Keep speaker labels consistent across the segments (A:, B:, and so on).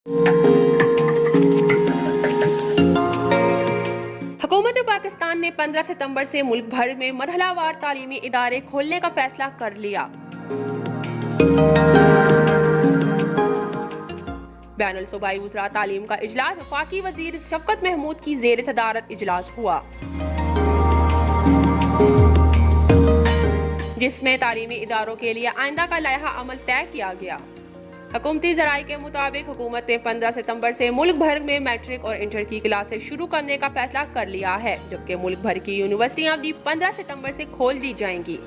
A: हुकूमत पाकिस्तान ने 15 सितंबर से मुल्क भर में मरहलावार तालीमी इदारे खोलने का फैसला कर लिया। बैनुल सूबाई वज़रा तालीम का इजलास वफाकी वज़ीर शफकत महमूद की ज़ेर सदारत इजलास हुआ, जिसमें तालीमी इदारों के लिए आइंदा का लायहा अमल तय किया गया। हुकूमती ज़राए के मुताबिक हुकूमत ने 15 सितंबर से मुल्क भर में मैट्रिक और इंटर की क्लासेस शुरू करने का फैसला कर लिया है, जबकि मुल्क भर की यूनिवर्सिटियां भी 15 सितंबर से खोल दी जाएंगी।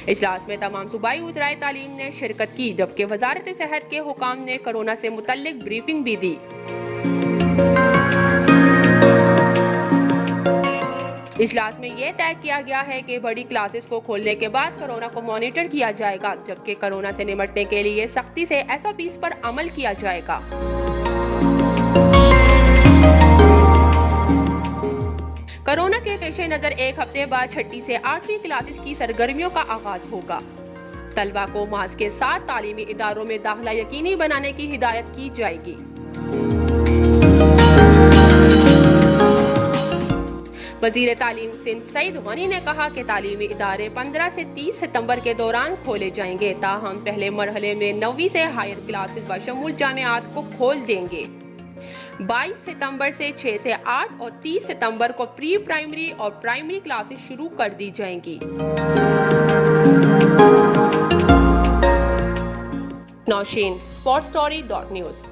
A: इजलास में तमाम सूबाई वज़राए तालीम ने शिरकत की, जबकि वज़ारत सेहत के हुकाम ने कोरोना से मुतल्लिक ब्रीफिंग भी दी। इजलास में यह तय किया गया है कि बड़ी क्लासेस को खोलने के बाद कोरोना को मॉनिटर किया जाएगा, जबकि कोरोना से निपटने के लिए सख्ती से SOPs पर अमल किया जाएगा। कोरोना के पेश नजर एक हफ्ते बाद 6ठी से 8वीं क्लासेस की सरगर्मियों का आगाज होगा। तलबा को मास्क के साथ तालीमी इदारों में दाखिला यकीनी बनाने की हिदायत की जाएगी। वज़ीर तालीम सिंध सईद गनी ने कहा कि तालीमी इदारे 15 से 30 सितंबर के दौरान खोले जाएंगे, ताहम पहले मरहले में 9वीं से हायर क्लासेस बशमूल जामियात को खोल देंगे। 22 सितंबर से 6 से 8 और 30 सितंबर को प्री प्राइमरी और प्राइमरी क्लासेस शुरू कर दी जाएंगी। नौशीन, sportstory.news।